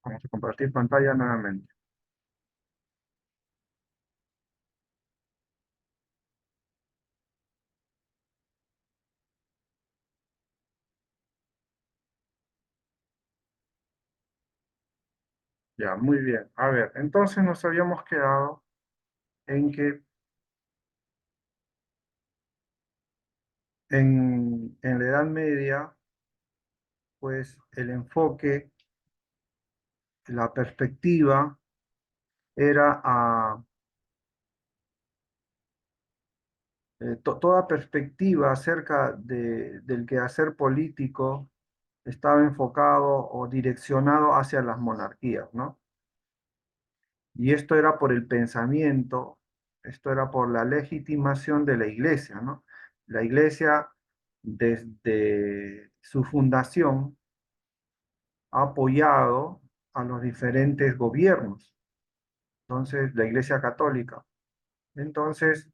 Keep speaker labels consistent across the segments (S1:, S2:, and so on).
S1: Vamos a compartir pantalla nuevamente. Ya, muy bien. A ver, entonces nos habíamos quedado en que en la Edad Media, pues el enfoque, la perspectiva era toda perspectiva acerca del quehacer político estaba enfocado o direccionado hacia las monarquías, ¿no? Y esto era por el pensamiento, esto era por la legitimación de la iglesia, ¿no? La iglesia, desde su fundación, ha apoyado a los diferentes gobiernos. Entonces, la iglesia católica. Entonces,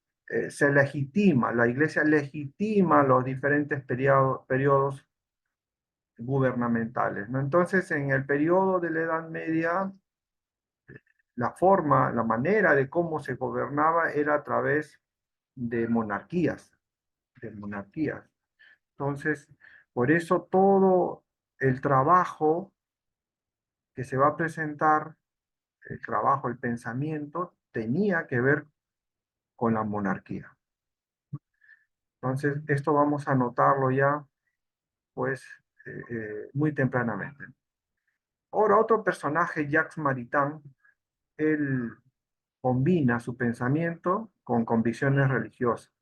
S1: se legitima, la iglesia legitima los diferentes periodos gubernamentales, ¿no? Entonces, en el periodo de la Edad Media, la forma, la manera de cómo se gobernaba era a través de monarquías, de monarquías. Entonces, por eso todo el trabajo que se va a presentar, el trabajo, el pensamiento, tenía que ver con la monarquía. Entonces, esto vamos a notarlo ya, pues, muy tempranamente. Ahora, otro personaje, Jacques Maritain, él combina su pensamiento con convicciones religiosas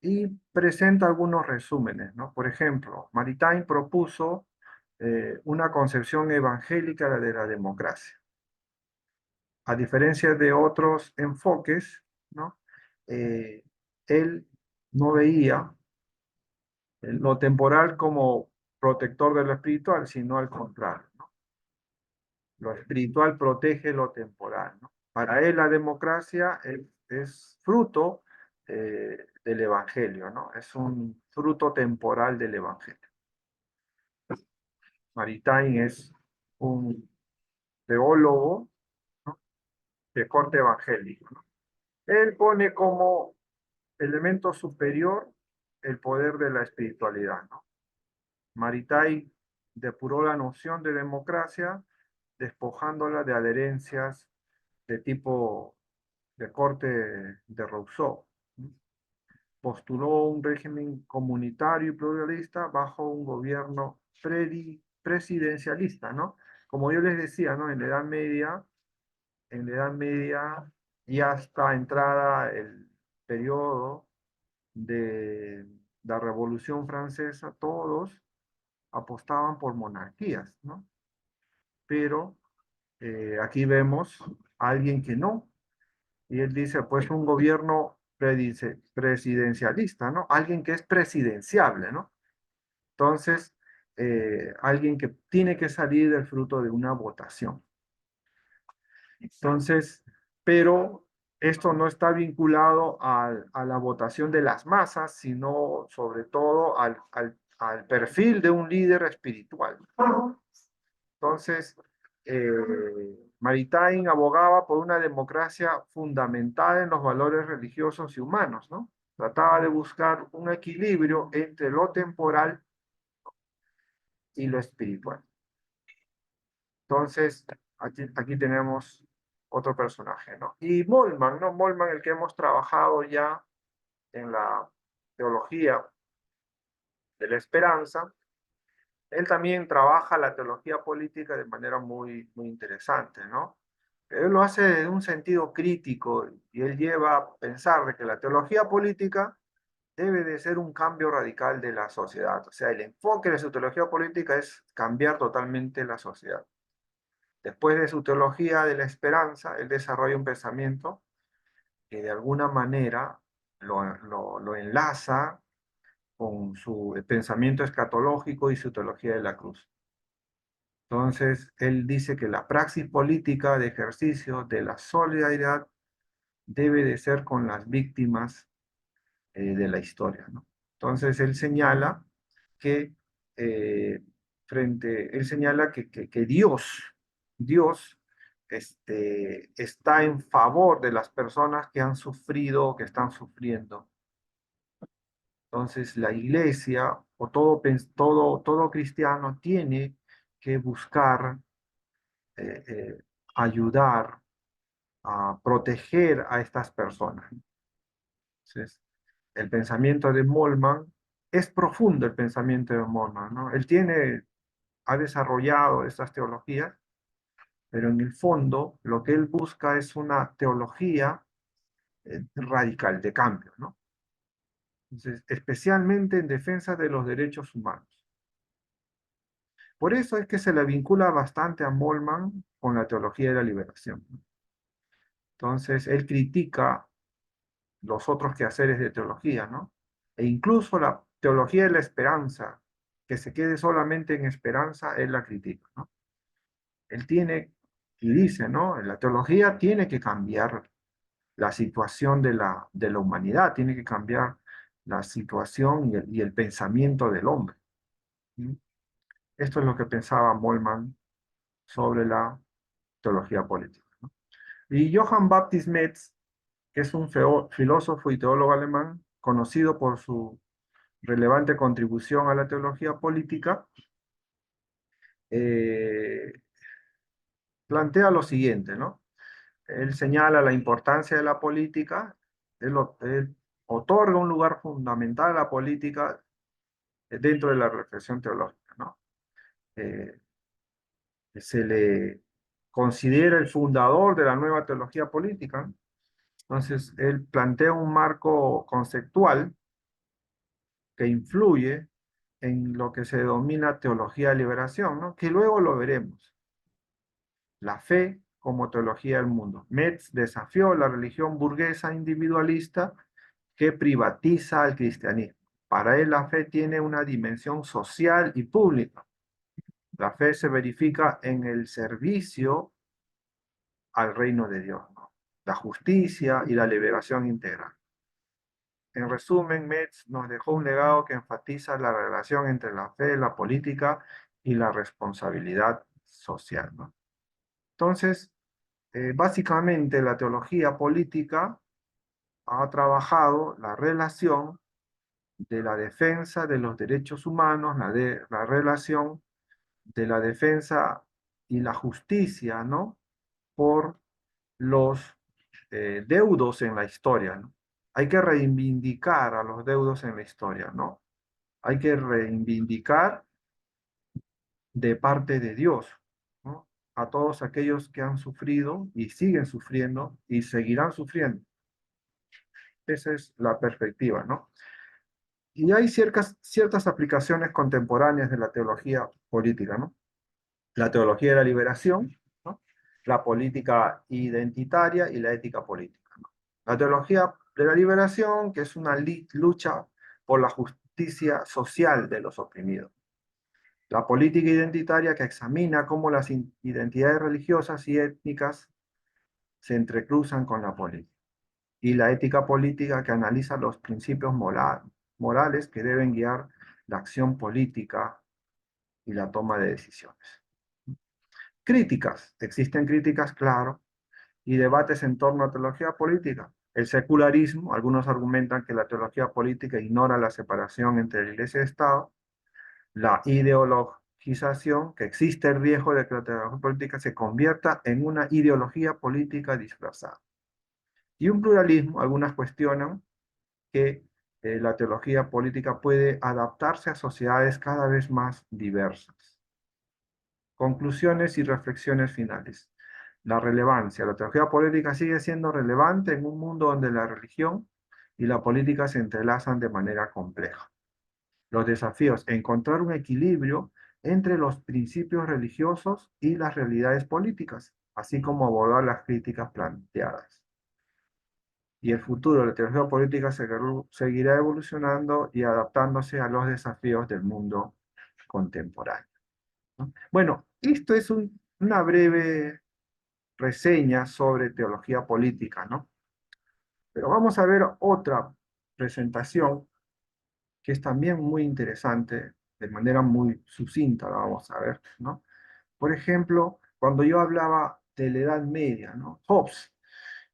S1: y presenta algunos resúmenes, ¿no? Por ejemplo, Maritain propuso una concepción evangélica de la democracia. A diferencia de otros enfoques, ¿no? Eh, Él no veía lo temporal como protector de lo espiritual, sino al contrario, ¿no? Lo espiritual protege lo temporal, ¿no? Para él la democracia es fruto del evangelio, ¿no? Es un fruto temporal del evangelio. Maritain es un teólogo, ¿no? De corte evangélico, ¿no? Él pone como elemento superior el poder de la espiritualidad, ¿no? Maritain depuró la noción de democracia despojándola de adherencias de tipo de corte de Rousseau. Postuló un régimen comunitario y pluralista bajo un gobierno presidencialista, ¿no? Como yo les decía, ¿no? En la Edad Media ya está entrada el periodo de la Revolución Francesa, todos apostaban por monarquías, ¿no? Pero aquí vemos a alguien que no, y él dice, pues un gobierno presidencialista, ¿no? Alguien que es presidenciable, ¿no? Entonces, alguien que tiene que salir del fruto de una votación. Entonces, pero esto no está vinculado a la votación de las masas, sino sobre todo al perfil de un líder espiritual. Entonces, Maritain abogaba por una democracia fundamentada en los valores religiosos y humanos, ¿no? Trataba de buscar un equilibrio entre lo temporal y lo espiritual. Entonces, aquí tenemos otro personaje, ¿no? Y Moltmann, ¿no? Moltmann, el que hemos trabajado ya en la teología de la esperanza, él también trabaja la teología política de manera muy, muy interesante, ¿no? Él lo hace en un sentido crítico y él lleva a pensar de que la teología política debe de ser un cambio radical de la sociedad. O sea, el enfoque de su teología política es cambiar totalmente la sociedad. Después de su teología de la esperanza, él desarrolla un pensamiento que de alguna manera lo enlaza con su pensamiento escatológico y su teología de la cruz. Entonces, él dice que la praxis política de ejercicio de la solidaridad debe de ser con las víctimas de la historia, ¿no? Entonces, él señala que él señala que Dios Dios está en favor de las personas que han sufrido o que están sufriendo. Entonces, la iglesia o todo cristiano tiene que buscar ayudar a proteger a estas personas. Entonces, el pensamiento de Moltmann es profundo, el pensamiento de Moltmann, ¿no? Ha desarrollado estas teologías, pero en el fondo lo que él busca es una teología radical de cambio, ¿no? Entonces, especialmente en defensa de los derechos humanos. Por eso es que se le vincula bastante a Moltmann con la teología de la liberación, ¿no? Entonces, él critica los otros quehaceres de teología, ¿no? E incluso la teología de la esperanza, que se quede solamente en esperanza, él la critica, ¿no? Él tiene, y dice, ¿no? La teología tiene que cambiar la situación de la humanidad, tiene que cambiar la situación y el pensamiento del hombre. ¿Sí? Esto es lo que pensaba Moltmann sobre la teología política, ¿no? Y Johann Baptist Metz, que es un filósofo y teólogo alemán, conocido por su relevante contribución a la teología política, eh, plantea lo siguiente, ¿no? Él señala la importancia de la política, él otorga un lugar fundamental a la política dentro de la reflexión teológica, ¿no? Eh, Se le considera el fundador de la nueva teología política. Entonces, él plantea un marco conceptual que influye en lo que se denomina teología de liberación, ¿no? Que luego lo veremos. La fe como teología del mundo. Metz desafió la religión burguesa individualista que privatiza al cristianismo. Para él la fe tiene una dimensión social y pública. La fe se verifica en el servicio al reino de Dios, ¿no? La justicia y la liberación integral. En resumen, Metz nos dejó un legado que enfatiza la relación entre la fe, la política y la responsabilidad social, ¿no? Entonces, básicamente la teología política ha trabajado la relación de la defensa de los derechos humanos, la relación de la defensa y la justicia, ¿no? Por los deudos en la historia, ¿no? Hay que reivindicar a los deudos en la historia, ¿no? Hay que reivindicar de parte de Dios, ¿no? A todos aquellos que han sufrido y siguen sufriendo y seguirán sufriendo. Esa es la perspectiva, ¿no? Y hay ciertas aplicaciones contemporáneas de la teología política, ¿no? La teología de la liberación, ¿no? La política identitaria y la ética política, ¿no? La teología de la liberación, que es una lucha por la justicia social de los oprimidos. La política identitaria, que examina cómo las identidades religiosas y étnicas se entrecruzan con la política. Y la ética política, que analiza los principios morales que deben guiar la acción política y la toma de decisiones. Críticas. Existen críticas, claro, y debates en torno a teología política. El secularismo, algunos argumentan que la teología política ignora la separación entre la Iglesia y el Estado. La ideologización, que existe el riesgo de que la teología política se convierta en una ideología política disfrazada. Y un pluralismo, algunas cuestionan que la teología política puede adaptarse a sociedades cada vez más diversas. Conclusiones y reflexiones finales. La relevancia. La teología política sigue siendo relevante en un mundo donde la religión y la política se entrelazan de manera compleja. Los desafíos: encontrar un equilibrio entre los principios religiosos y las realidades políticas, así como abordar las críticas planteadas. Y el futuro de la teología política seguirá evolucionando y adaptándose a los desafíos del mundo contemporáneo, ¿no? Bueno, esto es una breve reseña sobre teología política, ¿no? Pero vamos a ver otra presentación que es también muy interesante, de manera muy sucinta, la vamos a ver, ¿no? Por ejemplo, cuando yo hablaba de la Edad Media, ¿no? Hobbes,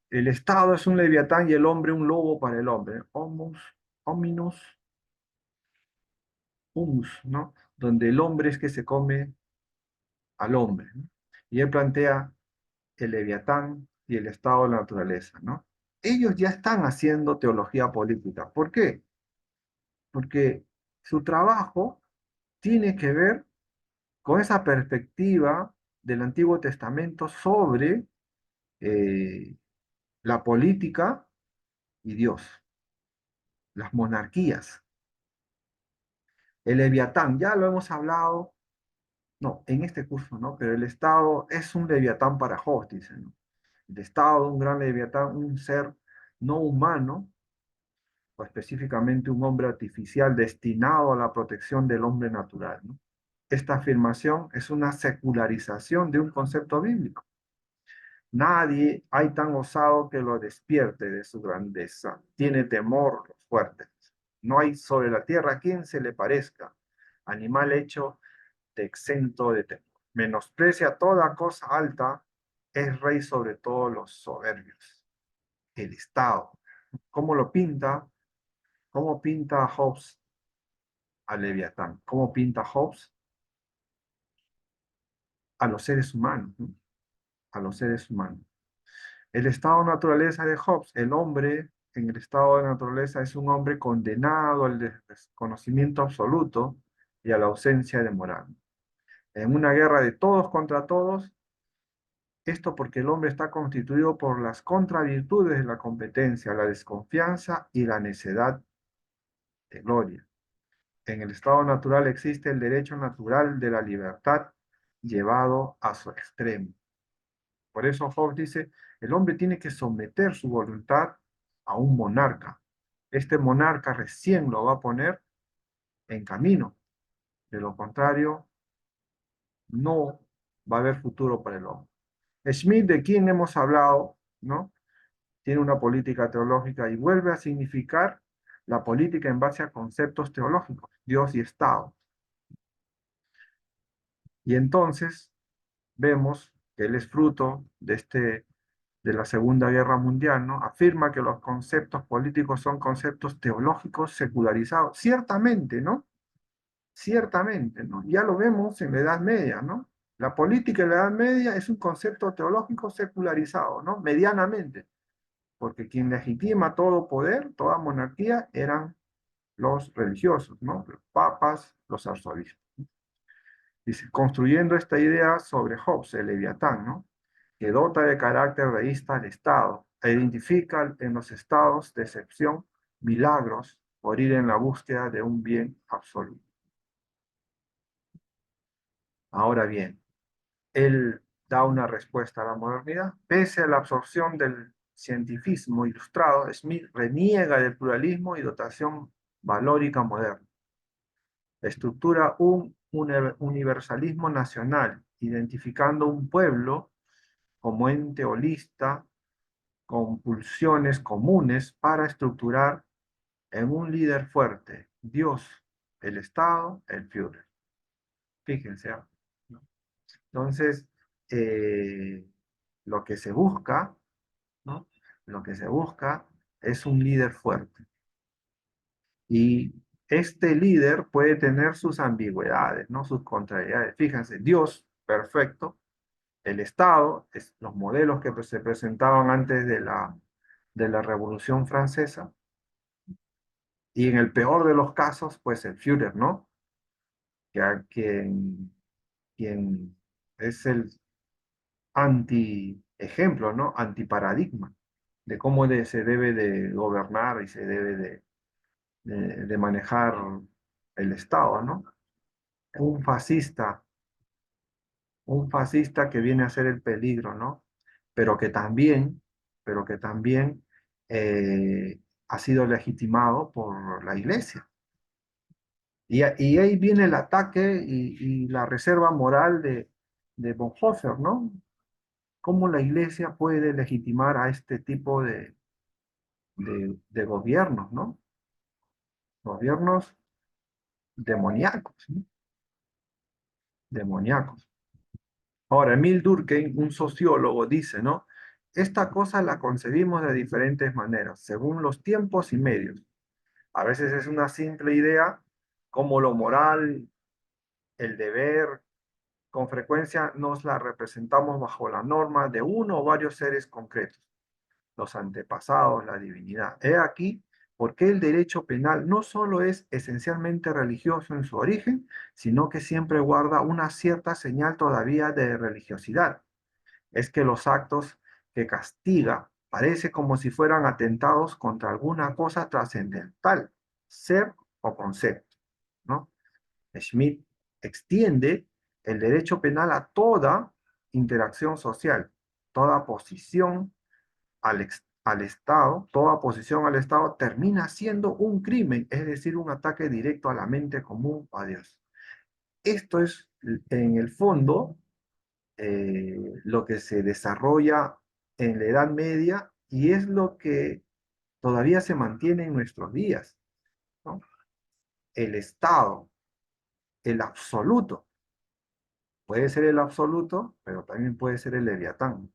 S1: el Estado es un leviatán y el hombre un lobo para el hombre. Homus, hominus, humus, ¿no? Donde el hombre es que se come al hombre, ¿no? Y él plantea el leviatán y el estado de la naturaleza, ¿no? Ellos ya están haciendo teología política. ¿Por qué? Porque su trabajo tiene que ver con esa perspectiva del Antiguo Testamento sobre eh, la política y Dios, las monarquías. El leviatán, ya lo hemos hablado, no, en este curso, ¿no? Pero el Estado es un leviatán para Hobbes, dicen, ¿no? El Estado, un gran leviatán, un ser no humano, o específicamente un hombre artificial destinado a la protección del hombre natural, ¿no? Esta afirmación es una secularización de un concepto bíblico. Nadie hay tan osado que lo despierte de su grandeza. Tiene temor los fuertes. No hay sobre la tierra quien se le parezca. Animal hecho de exento de temor. Menosprecia toda cosa alta. Es rey sobre todos los soberbios. El Estado. ¿Cómo lo pinta? ¿Cómo pinta Hobbes a Leviatán? ¿Cómo pinta Hobbes a los seres humanos, ¿no? A los seres humanos. El estado de naturaleza de Hobbes, el hombre en el estado de naturaleza es un hombre condenado al desconocimiento absoluto y a la ausencia de moral. En una guerra de todos contra todos, esto porque el hombre está constituido por las contravirtudes de la competencia, la desconfianza y la necedad de gloria. En el estado natural existe el derecho natural de la libertad llevado a su extremo. Por eso Hobbes dice, el hombre tiene que someter su voluntad a un monarca. Este monarca recién lo va a poner en camino. De lo contrario, no va a haber futuro para el hombre. Schmitt, de quien hemos hablado, ¿no? Tiene una política teológica y vuelve a significar la política en base a conceptos teológicos, Dios y Estado. Y entonces vemos que él es fruto de la Segunda Guerra Mundial, ¿no? Afirma que los conceptos políticos son conceptos teológicos secularizados. Ciertamente, ¿no? Ciertamente, ¿no? Ya lo vemos en la Edad Media, ¿no? La política en la Edad Media es un concepto teológico secularizado, ¿no? Medianamente, porque quien legitima todo poder, toda monarquía, eran los religiosos, ¿no? Los papas, los arzobispos. Dice, construyendo esta idea sobre Hobbes, el Leviatán, ¿no? Que dota de carácter reísta al Estado, e identifica en los estados de excepción milagros por ir en la búsqueda de un bien absoluto. Ahora bien, él da una respuesta a la modernidad. Pese a la absorción del cientifismo ilustrado, Smith reniega del pluralismo y dotación valórica moderna. Estructura un universalismo nacional, identificando un pueblo como ente holista con pulsiones comunes para estructurar en un líder fuerte, Dios, el Estado, el Führer. Fíjense, ¿no? Entonces, eh, lo que se busca, ¿no? Lo que se busca es un líder fuerte. Y este líder puede tener sus ambigüedades, ¿no? Sus contrariedades. Fíjense, Dios, perfecto. El Estado, los modelos que se presentaban antes de la Revolución Francesa, y en el peor de los casos, pues el Führer, ¿no? Quien es el anti-ejemplo, ¿no? Antiparadigma de cómo se debe de gobernar y se debe de manejar el Estado, ¿no? Un fascista, un fascista que viene a ser el peligro, ¿no? Pero que también, pero que también ha sido legitimado por la Iglesia. Y ahí viene el ataque y la reserva moral de Bonhoeffer, ¿no? ¿Cómo la Iglesia puede legitimar a este tipo de gobiernos, ¿no? Gobiernos demoníacos, ¿no? Demoníacos. Ahora, Emil Durkheim, un sociólogo, dice, ¿no? Esta cosa la concebimos de diferentes maneras, según los tiempos y medios. A veces es una simple idea, como lo moral, el deber, con frecuencia nos la representamos bajo la norma de uno o varios seres concretos, los antepasados, la divinidad. He aquí por qué el derecho penal no solo es esencialmente religioso en su origen, sino que siempre guarda una cierta señal todavía de religiosidad. Es que los actos que castiga parece como si fueran atentados contra alguna cosa trascendental, ser o concepto, ¿no? Schmidt extiende el derecho penal a toda interacción social, toda posición al Estado, toda oposición al Estado termina siendo un crimen, es decir, un ataque directo a la mente común o a Dios. Esto es, en el fondo, lo que se desarrolla en la Edad Media y es lo que todavía se mantiene en nuestros días, ¿no? El Estado, el absoluto, puede ser el absoluto, pero también puede ser el leviatán.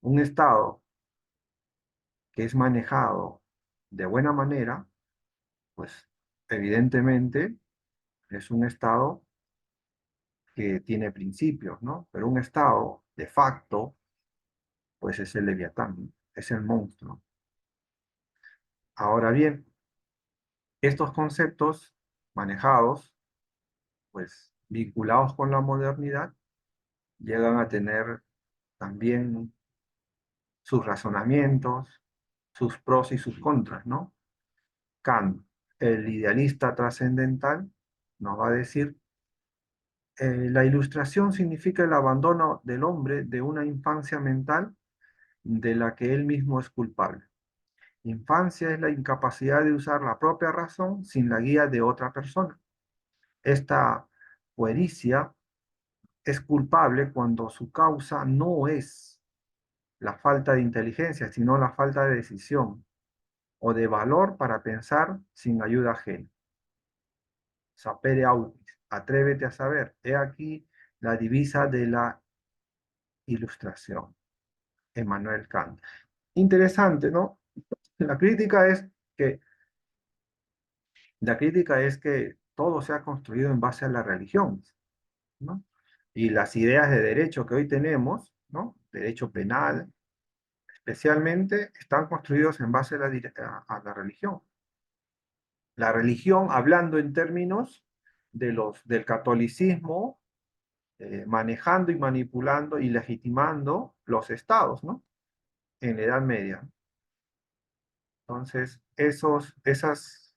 S1: Un Estado que es manejado de buena manera, pues evidentemente es un Estado que tiene principios, ¿no? Pero un Estado de facto, pues es el leviatán, es el monstruo. Ahora bien, estos conceptos manejados, pues vinculados con la modernidad, llegan a tener también sus razonamientos, sus pros y sus contras, ¿no? Kant, el idealista trascendental, nos va a decir, la ilustración significa el abandono del hombre de una infancia mental de la que él mismo es culpable. Infancia es la incapacidad de usar la propia razón sin la guía de otra persona. Esta puericia es culpable cuando su causa no es la falta de inteligencia, sino la falta de decisión o de valor para pensar sin ayuda ajena. Sapere autis, atrévete a saber. He aquí la divisa de la ilustración. Emmanuel Kant. Interesante, ¿no? La crítica es que, la crítica es que todo se ha construido en base a la religión, ¿no? Y las ideas de derecho que hoy tenemos, ¿no? Derecho penal, especialmente, están construidos en base a la religión. La religión, hablando en términos del catolicismo, manejando y manipulando y legitimando los estados, ¿no? En la Edad Media. Entonces, esas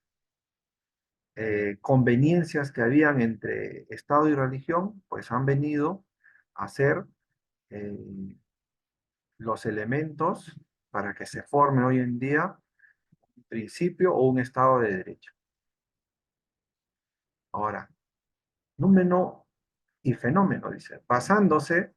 S1: conveniencias que habían entre Estado y religión, pues han venido a ser eh, los elementos para que se forme hoy en día un principio o un Estado de derecho. Ahora, númeno y fenómeno, dice, basándose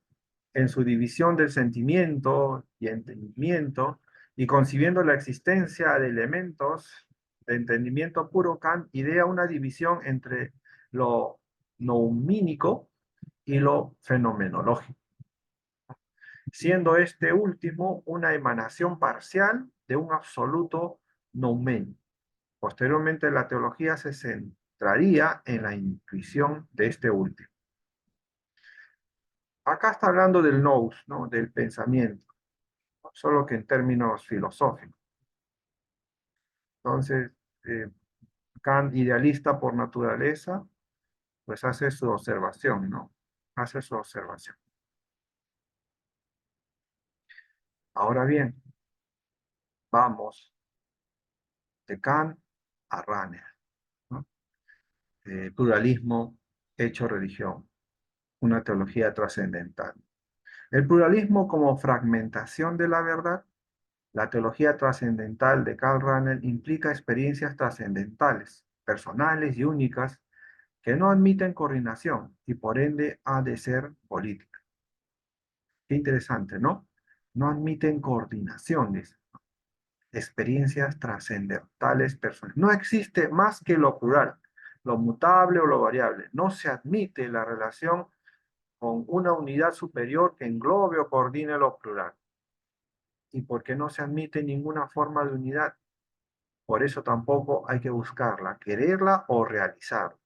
S1: en su división del sentimiento y entendimiento y concibiendo la existencia de elementos de entendimiento puro, Kant idea una división entre lo noumínico y lo fenomenológico, siendo este último una emanación parcial de un absoluto noumen. Posteriormente, la teología se centraría en la intuición de este último. Acá está hablando del nous, ¿no? Del pensamiento, solo que en términos filosóficos. Entonces, eh, Kant, idealista por naturaleza, pues hace su observación, ¿no? Hace su observación. Ahora bien, vamos de Kant a Ranner, ¿no? Pluralismo, hecho religión, una teología trascendental. El pluralismo como fragmentación de la verdad. La teología trascendental de Karl Rahner implica experiencias trascendentales, personales y únicas, que no admiten coordinación y por ende ha de ser política. Qué interesante, ¿no? No admiten coordinación, dice. Experiencias trascendentales personales. No existe más que lo plural, lo mutable o lo variable. No se admite la relación con una unidad superior que englobe o coordine lo plural. Y porque no se admite ninguna forma de unidad, por eso tampoco hay que buscarla, quererla o realizarla.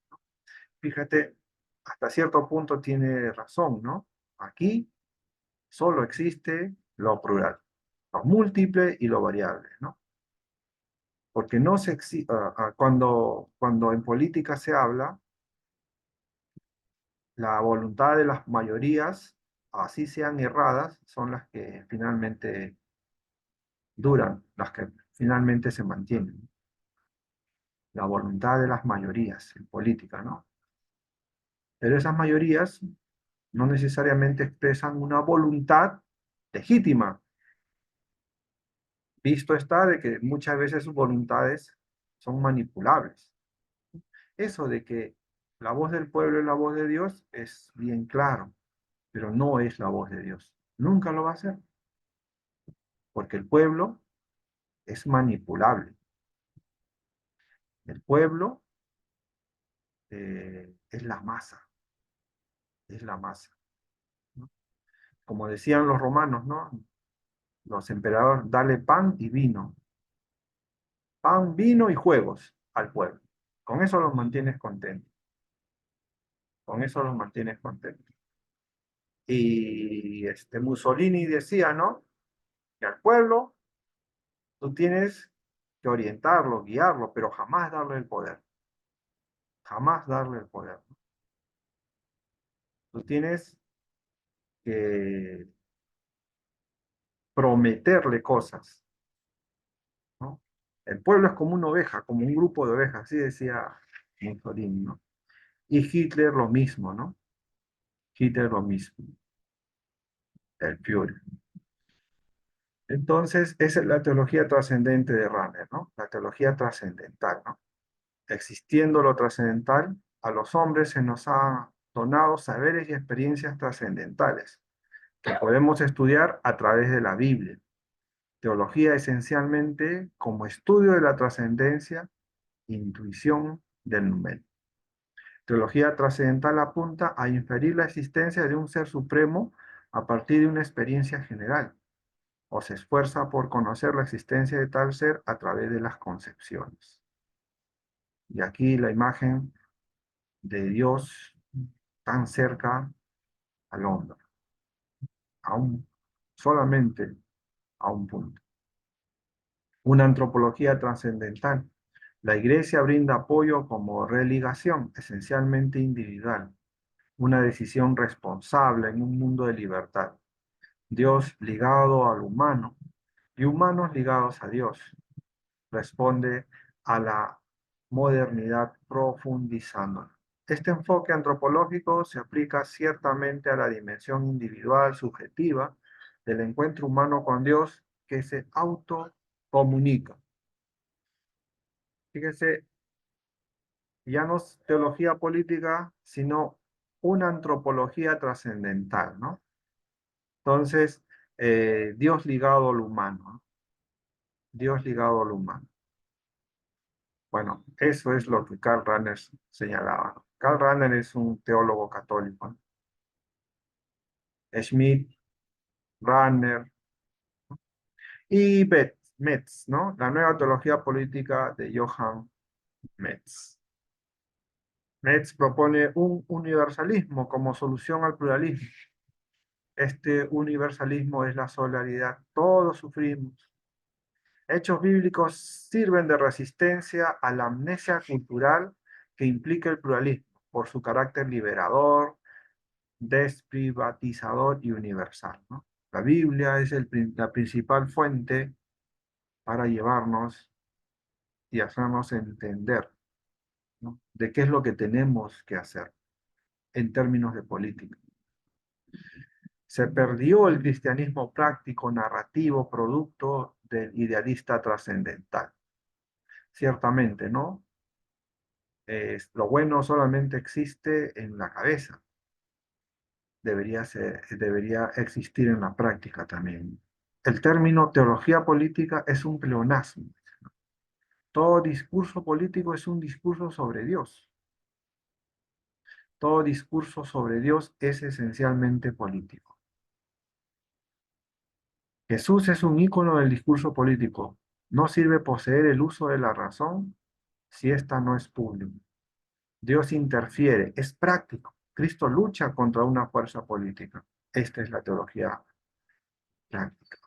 S1: Fíjate, hasta cierto punto tiene razón, ¿no? Aquí solo existe lo plural, lo múltiple y lo variable, ¿no? Porque no se cuando en política se habla, la voluntad de las mayorías, así sean erradas, son las que finalmente duran, las que finalmente se mantienen. La voluntad de las mayorías en política, ¿no? Pero esas mayorías no necesariamente expresan una voluntad legítima. Visto está de que muchas veces sus voluntades son manipulables. Eso de que la voz del pueblo es la voz de Dios es bien claro, pero no es la voz de Dios. Nunca lo va a ser, porque el pueblo es manipulable. El pueblo es la masa, es la masa, ¿no? Como decían los romanos, ¿no? Los emperadores, dale pan y vino. Pan, vino y juegos al pueblo. Con eso los mantienes contentos. Con eso los mantienes contentos. Y Mussolini decía, ¿no? Que al pueblo tú tienes que orientarlo, guiarlo, pero jamás darle el poder. Jamás darle el poder. Tú tienes que prometerle cosas, ¿no? El pueblo es como una oveja, como un grupo de ovejas, así decía Mussolini, ¿no? Y Hitler lo mismo, ¿no? Hitler lo mismo, el Führer. Entonces, esa es la teología trascendente de Rahner, ¿no? La teología trascendental, ¿no? Existiendo lo trascendental, a los hombres se nos ha donado saberes y experiencias trascendentales que podemos estudiar a través de la Biblia. Teología esencialmente como estudio de la trascendencia, intuición del número. Teología trascendental apunta a inferir la existencia de un ser supremo a partir de una experiencia general, o se esfuerza por conocer la existencia de tal ser a través de las concepciones. Y aquí la imagen de Dios tan cerca al hombre, solamente a un punto. Una antropología trascendental. La Iglesia brinda apoyo como religación, esencialmente individual, una decisión responsable en un mundo de libertad. Dios ligado al humano y humanos ligados a Dios. Responde a la modernidad profundizando. Este enfoque antropológico se aplica ciertamente a la dimensión individual, subjetiva, del encuentro humano con Dios que se autocomunica. Fíjese, ya no es teología política, sino una antropología trascendental, ¿no? Entonces, Dios ligado al humano, ¿no? Dios ligado al humano. Bueno, eso es lo que Karl Rahner señalaba, ¿no? Karl Rahner es un teólogo católico, ¿no? Schmidt, Rahner y Metz, ¿no? La nueva teología política de Johann Metz. Metz propone un universalismo como solución al pluralismo. Este universalismo es la solidaridad. Todos sufrimos. Hechos bíblicos sirven de resistencia a la amnesia cultural que implica el pluralismo por su carácter liberador, desprivatizador y universal, ¿no? La Biblia es la principal fuente para llevarnos y hacernos entender, ¿no? De qué es lo que tenemos que hacer en términos de política. Se perdió el cristianismo práctico, narrativo, producto del idealista trascendental. Ciertamente, ¿no? Lo bueno solamente existe en la cabeza. Debería existir en la práctica también. El término teología política es un pleonasmo. Todo discurso político es un discurso sobre Dios. Todo discurso sobre Dios es esencialmente político. Jesús es un ícono del discurso político. No sirve poseer el uso de la razón si ésta no es pública. Dios interfiere, es práctico. Cristo lucha contra una fuerza política. Esta es la teología práctica.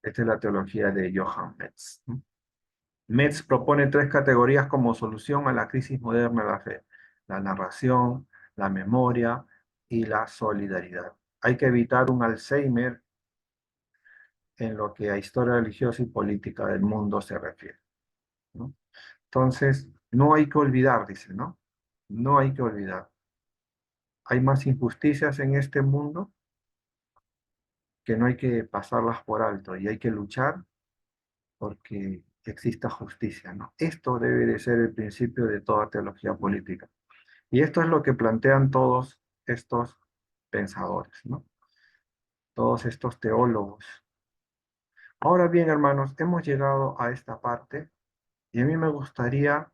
S1: Esta es la teología de Johann Metz. Metz propone tres categorías como solución a la crisis moderna de la fe: la narración, la memoria y la solidaridad. Hay que evitar un Alzheimer en lo que a historia religiosa y política del mundo se refiere, ¿no? Entonces, no hay que olvidar, dice, ¿no? No hay que olvidar. Hay más injusticias en este mundo que no hay que pasarlas por alto y hay que luchar porque exista justicia, ¿no? Esto debe de ser el principio de toda teología política. Y esto es lo que plantean todos estos pensadores, ¿no? Todos estos teólogos. Ahora bien, hermanos, hemos llegado a esta parte y a mí me gustaría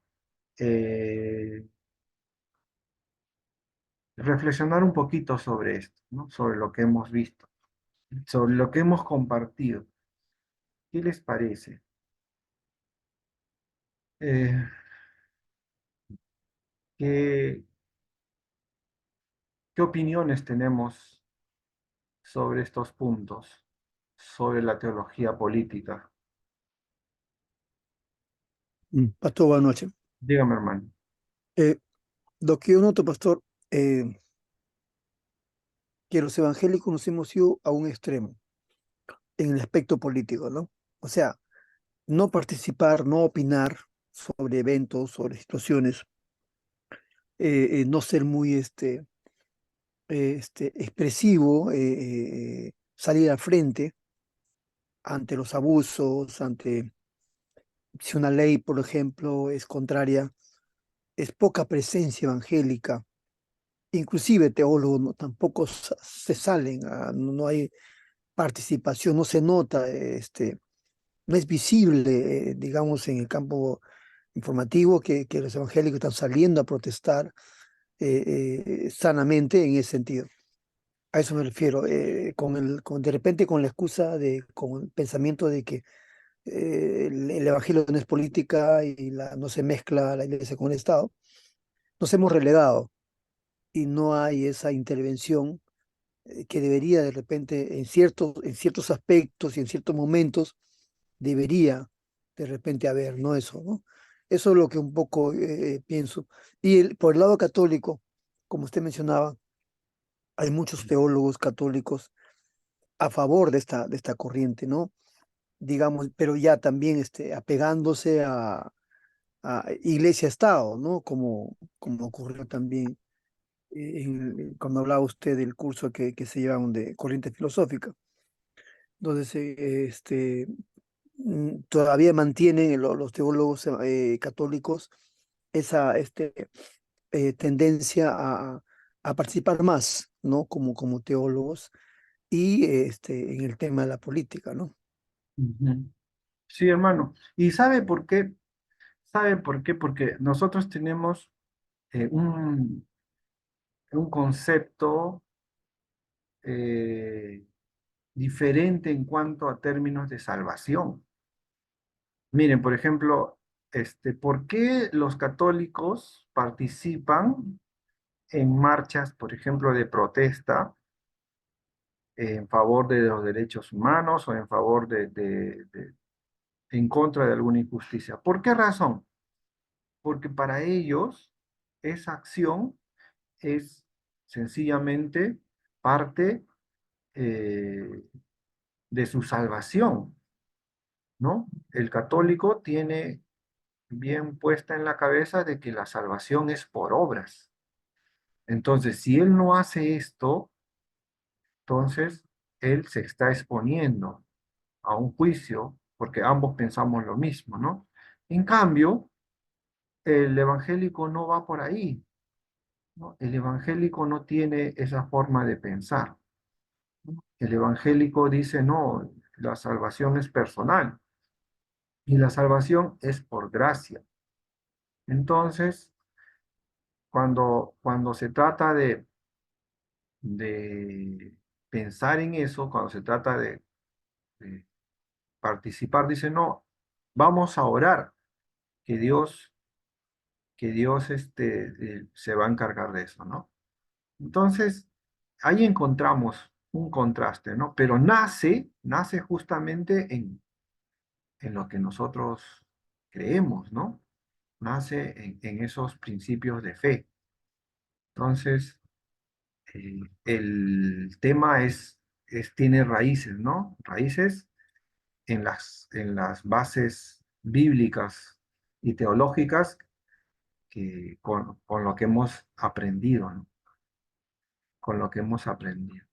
S1: eh, reflexionar un poquito sobre esto, ¿no? Sobre lo que hemos visto, sobre lo que hemos compartido. ¿Qué les parece? Eh, ¿qué, qué opiniones tenemos sobre estos puntos, sobre la teología política?
S2: Pastor, buenas noches.
S1: Dígame, hermano.
S2: Eh, lo que yo noto, pastor, que los evangélicos nos hemos ido a un extremo en el aspecto político, ¿no? O sea, no participar, no opinar sobre eventos, sobre situaciones, no ser muy expresivo, salir al frente ante los abusos, ante si una ley, por ejemplo, es contraria, es poca presencia evangélica. Inclusive teólogos tampoco se salen, no hay participación, no se nota, no es visible, digamos, en el campo informativo que los evangélicos están saliendo a protestar sanamente en ese sentido. A eso me refiero, de repente con la excusa con el pensamiento de que el evangelio no es política y no se mezcla la iglesia con el Estado, nos hemos relegado y no hay esa intervención que debería de repente en ciertos aspectos y en ciertos momentos debería de repente haber, ¿no? Eso, ¿no? Eso es lo que un poco pienso. Y por el lado católico, como usted mencionaba, hay muchos teólogos católicos a favor de esta corriente, ¿no? Digamos, pero ya también apegándose a Iglesia-Estado, ¿no? Como ocurrió también cuando hablaba usted del curso que se llevaban de corriente filosófica. Entonces, todavía mantienen los teólogos católicos esa tendencia a participar más, ¿no? Como teólogos y en el tema de la política, ¿no?
S1: Ujú. Sí, hermano. ¿Y sabe por qué? ¿Sabe por qué? Porque nosotros tenemos eh, un, un concepto eh, diferente en cuanto a términos de salvación. Miren, por ejemplo, ¿por qué los católicos participan en marchas, por ejemplo, de protesta en favor de los derechos humanos o en favor en contra de alguna injusticia? ¿Por qué razón? Porque para ellos esa acción es sencillamente parte eh, de su salvación, ¿no? El católico tiene bien puesta en la cabeza de que la salvación es por obras. Entonces, si él no hace esto, entonces él se está exponiendo a un juicio porque ambos pensamos lo mismo, ¿no? En cambio, el evangélico no va por ahí, ¿no? El evangélico no tiene esa forma de pensar. El evangélico dice, no, la salvación es personal y la salvación es por gracia. Entonces, cuando se trata de pensar en eso, cuando se trata de participar, dice, no, vamos a orar, que Dios, que Dios se va a encargar de eso, ¿no? Entonces, ahí encontramos un contraste, ¿no? Pero nace justamente en lo que nosotros creemos, ¿no? Nace en esos principios de fe. Entonces, el tema tiene raíces, ¿no? Raíces en las bases bíblicas y teológicas con lo que hemos aprendido, ¿no? Con lo que hemos aprendido.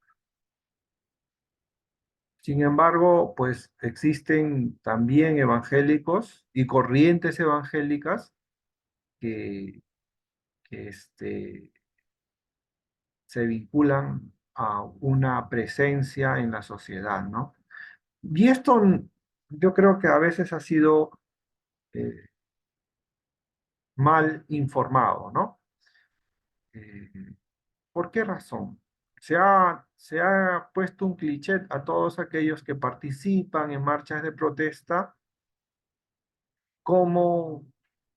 S1: Sin embargo, pues existen también evangélicos y corrientes evangélicas que, que se vinculan a una presencia en la sociedad, ¿no? Y esto yo creo que a veces ha sido eh, mal informado, ¿no? Eh, ¿Por qué razón? Se ha puesto un cliché a todos aquellos que participan en marchas de protesta como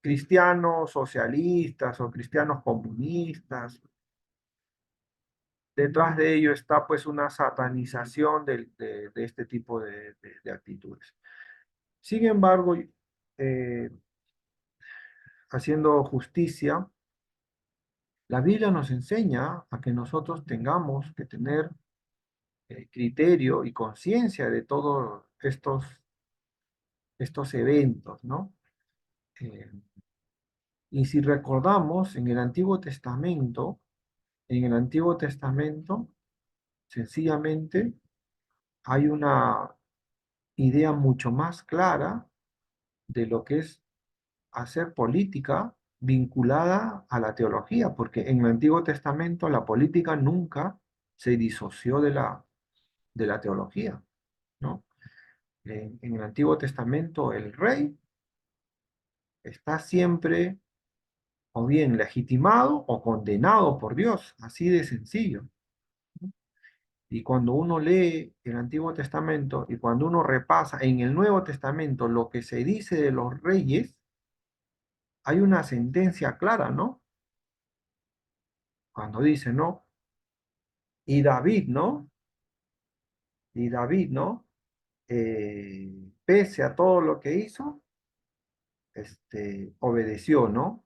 S1: cristianos socialistas o cristianos comunistas. Detrás de ello está pues una satanización de este tipo de actitudes. Sin embargo, eh, haciendo justicia, la Biblia nos enseña a que nosotros tengamos que tener criterio y conciencia de todos estos eventos, ¿no? Eh, y si recordamos, en el Antiguo Testamento, sencillamente hay una idea mucho más clara de lo que es hacer política vinculada a la teología, porque en el Antiguo Testamento la política nunca se disoció de la teología, ¿no? En el Antiguo Testamento el rey está siempre o bien legitimado o condenado por Dios, así de sencillo. Y cuando uno lee el Antiguo Testamento y cuando uno repasa en el Nuevo Testamento lo que se dice de los reyes, hay una sentencia clara, ¿no? Cuando dice, ¿no? Y David, ¿no? Y David, ¿no? Pese a todo lo que hizo, obedeció, ¿no?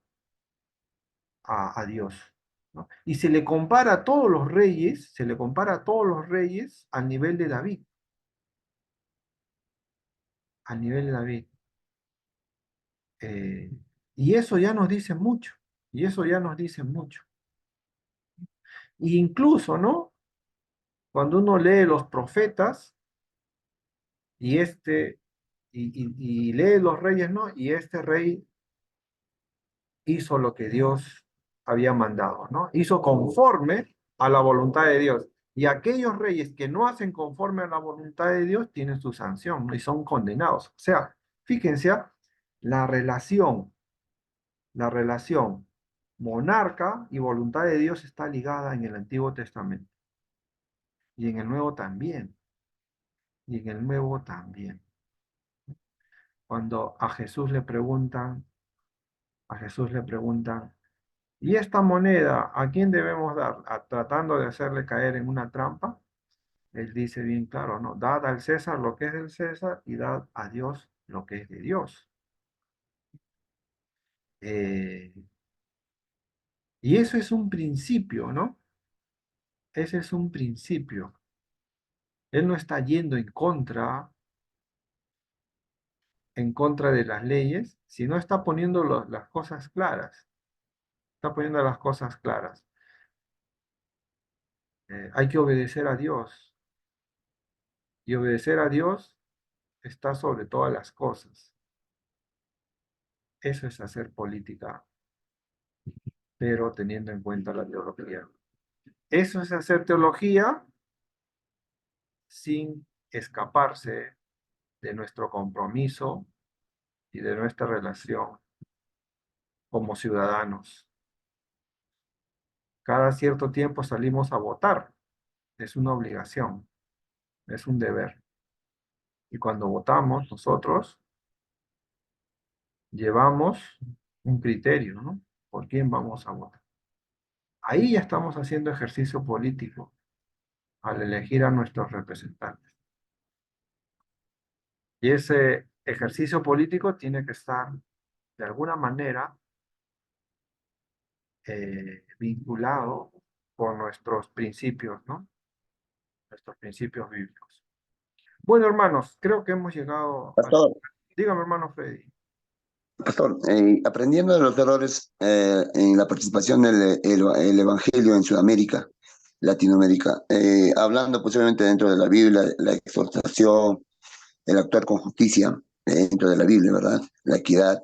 S1: A Dios, ¿no? Y se le compara a todos los reyes, se le compara a todos los reyes al nivel de David, al nivel de David. Eh, y eso ya nos dice mucho, y eso ya nos dice mucho. Y incluso, ¿no? Cuando uno lee los profetas y y lee los reyes, ¿no? Y este rey hizo lo que Dios había mandado, ¿no? Hizo conforme a la voluntad de Dios. Y aquellos reyes que no hacen conforme a la voluntad de Dios tienen su sanción, ¿no? Y son condenados. O sea, fíjense, la relación, la relación monarca y voluntad de Dios está ligada en el Antiguo Testamento. Y en el Nuevo también. Y en el Nuevo también. Cuando a Jesús le preguntan, ¿y esta moneda a quién debemos dar? Tratando de hacerle caer en una trampa, él dice bien claro, ¿no? Dad al César lo que es del César y dad a Dios lo que es de Dios. Eh, y eso es un principio, ¿no? Ese es un principio. Él no está yendo en contra de las leyes, sino está poniendo las cosas claras. Está poniendo las cosas claras. Hay que obedecer a Dios. Y obedecer a Dios está sobre todas las cosas. Eso es hacer política, pero teniendo en cuenta la teología. Eso es hacer teología sin escaparse de nuestro compromiso y de nuestra relación como ciudadanos. Cada cierto tiempo salimos a votar. Es una obligación, es un deber. Y cuando votamos, nosotros llevamos un criterio, ¿no? ¿Por quién vamos a votar? Ahí ya estamos haciendo ejercicio político al elegir a nuestros representantes. Y ese ejercicio político tiene que estar, de alguna manera, vinculado con nuestros principios, ¿no? Nuestros principios bíblicos. Bueno, hermanos, creo que hemos llegado a...
S3: Pastor,
S1: Dígame, hermano Freddy.
S3: pastor, aprendiendo de los errores en la participación del Evangelio en Sudamérica, Latinoamérica, hablando posiblemente dentro de la Biblia, la exhortación, el actuar con justicia dentro de la Biblia, ¿verdad? La equidad,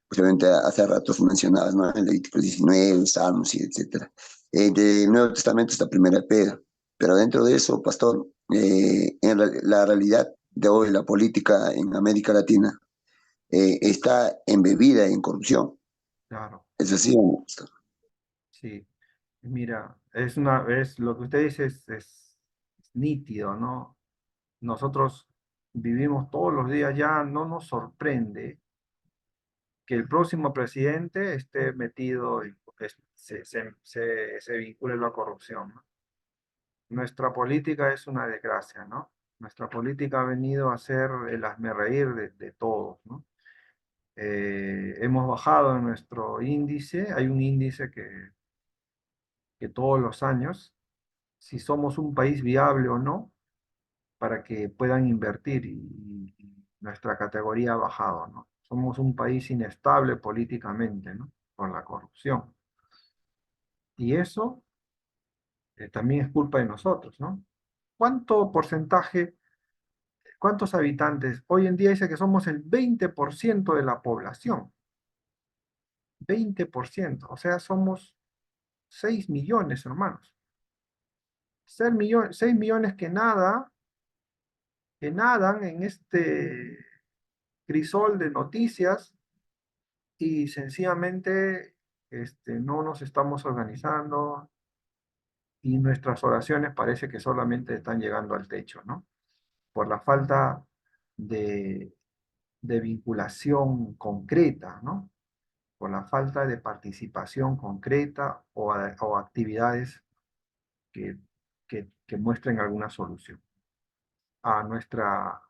S3: posiblemente hace ratos mencionabas, ¿no? En Levítico 19, Salmos y etcétera. Del Nuevo Testamento está Primera Pedro, pero dentro de eso, pastor, la realidad de hoy, la política en América Latina, está embebida en corrupción.
S1: Claro,
S3: ¿Es así o no, pastor?
S1: sí. Mira, lo que usted dice es nítido, ¿no? Nosotros vivimos todos los días, ya no nos sorprende que el próximo presidente esté metido y se vincule a la corrupción, ¿no? Nuestra política es una desgracia, ¿no? Nuestra política ha venido a ser el hazmerreír de todos, ¿no? Hemos bajado en nuestro índice, hay un índice que todos los años, si somos un país viable o no, para que puedan invertir y nuestra categoría ha bajado, ¿no? Somos un país inestable políticamente, ¿no? Por la corrupción. Y eso también es culpa de nosotros, ¿no? ¿Cuánto porcentaje, cuántos habitantes? Hoy en día dice que somos el 20% de la población. 20%, o sea, somos 6 millones, hermanos. 6 millones que nadan en este crisol de noticias y sencillamente no nos estamos organizando y nuestras oraciones parece que solamente están llegando al techo, ¿no? Por la falta de, de vinculación concreta, ¿no? Por la falta de participación concreta o actividades que, que muestren alguna solución a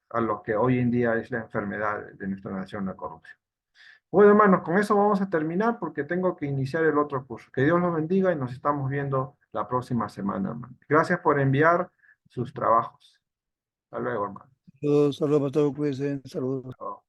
S1: a lo que hoy en día es la enfermedad de nuestra nación, la corrupción. Bueno, hermanos, con eso vamos a terminar porque tengo que iniciar el otro curso. Que Dios los bendiga y nos estamos viendo la próxima semana, hermano. Gracias por enviar sus trabajos. Hasta luego, hermano.
S2: Saludos, saludos para todos, cuídense, saludos.
S1: Chao.